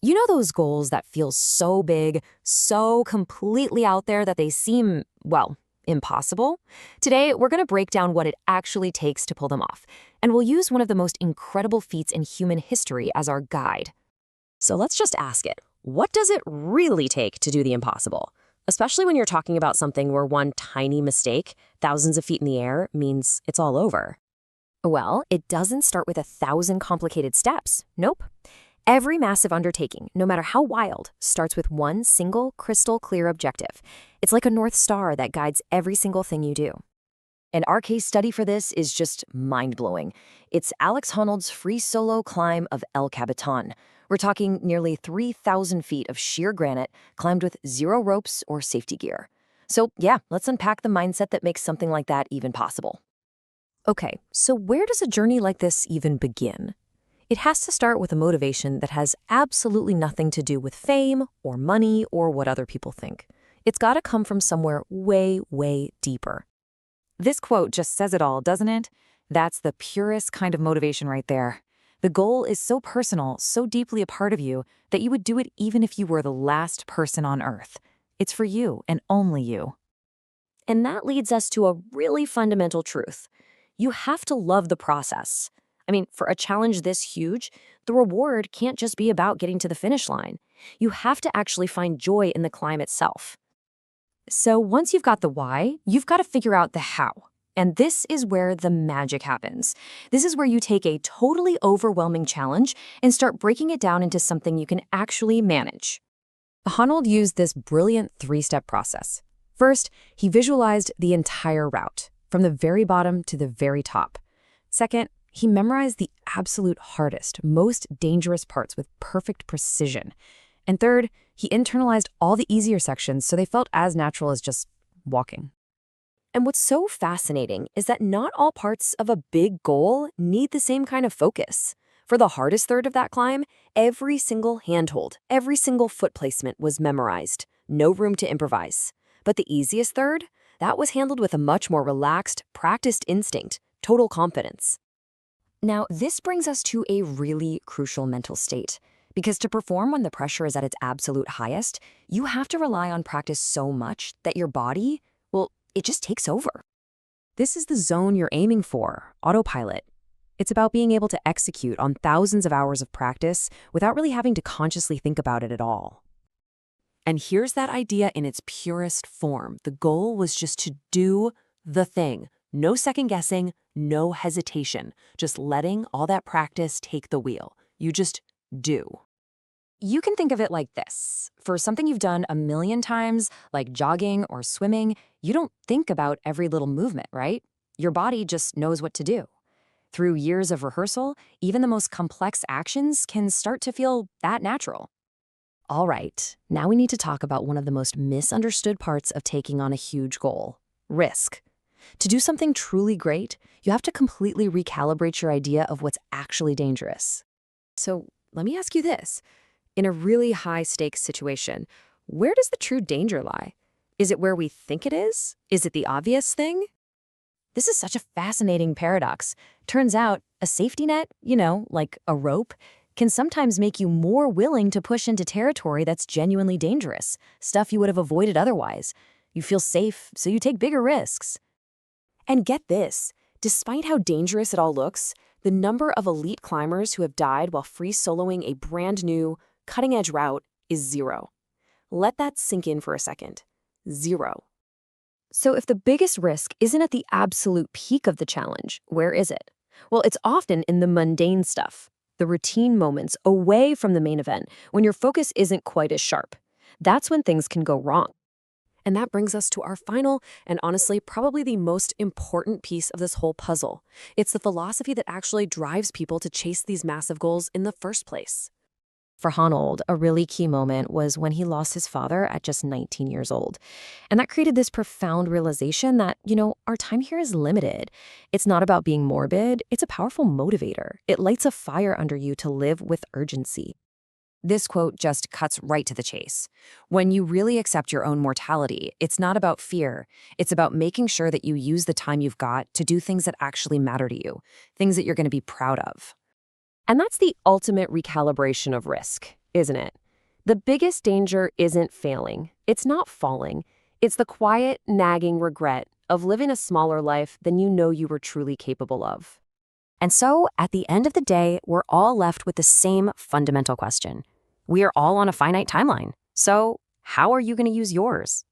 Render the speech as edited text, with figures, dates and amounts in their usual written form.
You know those goals that feel so big, so completely out there that they seem, well, impossible? Today, we're going to break down what it actually takes to pull them off, and we'll use one of the most incredible feats in human history as our guide. So let's just ask it. What does it really take to do the impossible? Especially when you're talking about something where one tiny mistake, thousands of feet in the air, means it's all over. Well, it doesn't start with 1,000 complicated steps. Nope. Every massive undertaking, no matter how wild, starts with one single crystal clear objective. It's like a North Star that guides every single thing you do. And our case study for this is just mind-blowing. It's Alex Honnold's free solo climb of El Capitan. We're talking nearly 3,000 feet of sheer granite climbed with zero ropes or safety gear. So yeah, let's unpack the mindset that makes something like that even possible. Okay, so where does a journey like this even begin? It has to start with a motivation that has absolutely nothing to do with fame or money or what other people think. It's got to come from somewhere way, way deeper. This quote just says it all, doesn't it? That's the purest kind of motivation right there. The goal is so personal, so deeply a part of you, that you would do it even if you were the last person on Earth. It's for you and only you. And that leads us to a really fundamental truth. You have to love the process. I mean, for a challenge this huge, the reward can't just be about getting to the finish line. You have to actually find joy in the climb itself. So once you've got the why, you've got to figure out the how. And this is where the magic happens. This is where you take a totally overwhelming challenge and start breaking it down into something you can actually manage. Honnold used this brilliant three-step process. First, he visualized the entire route, from the very bottom to the very top. Second, he memorized the absolute hardest, most dangerous parts with perfect precision. And third, he internalized all the easier sections so they felt as natural as just walking. And what's so fascinating is that not all parts of a big goal need the same kind of focus. For the hardest third of that climb, every single handhold, every single foot placement was memorized. No room to improvise. But the easiest third, that was handled with a much more relaxed, practiced instinct, total confidence. Now, this brings us to a really crucial mental state. Because to perform when the pressure is at its absolute highest, you have to rely on practice so much that your body, well, it just takes over. This is the zone you're aiming for, autopilot. It's about being able to execute on thousands of hours of practice without really having to consciously think about it at all. And here's that idea in its purest form. The goal was just to do the thing. No second guessing, no hesitation. Just letting all that practice take the wheel. You just do. You can think of it like this. For something you've done 1,000,000 times, like jogging or swimming, you don't think about every little movement, right? Your body just knows what to do. Through years of rehearsal, even the most complex actions can start to feel that natural. All right, now we need to talk about one of the most misunderstood parts of taking on a huge goal: risk. To do something truly great, you have to completely recalibrate your idea of what's actually dangerous. So let me ask you this. In a really high-stakes situation, where does the true danger lie? Is it where we think it is? Is it the obvious thing? This is such a fascinating paradox. Turns out, a safety net, like a rope, can sometimes make you more willing to push into territory that's genuinely dangerous, stuff you would have avoided otherwise. You feel safe, so you take bigger risks. And get this, despite how dangerous it all looks, the number of elite climbers who have died while free soloing a brand new, cutting-edge route is 0. Let that sink in for a second. 0. So if the biggest risk isn't at the absolute peak of the challenge, where is it? Well, it's often in the mundane stuff, the routine moments away from the main event, when your focus isn't quite as sharp. That's when things can go wrong. And that brings us to our final, and honestly, probably the most important piece of this whole puzzle. It's the philosophy that actually drives people to chase these massive goals in the first place. For Honnold, a really key moment was when he lost his father at just 19 years old. And that created this profound realization that, our time here is limited. It's not about being morbid, it's a powerful motivator. It lights a fire under you to live with urgency. This quote just cuts right to the chase. When you really accept your own mortality, it's not about fear. It's about making sure that you use the time you've got to do things that actually matter to you, things that you're going to be proud of. And that's the ultimate recalibration of risk. isn't it? The biggest danger isn't failing. It's not falling. It's the quiet, nagging regret of living a smaller life than you know you were truly capable of. And so, at the end of the day, we're all left with the same fundamental question. We are all on a finite timeline. So, how are you going to use yours?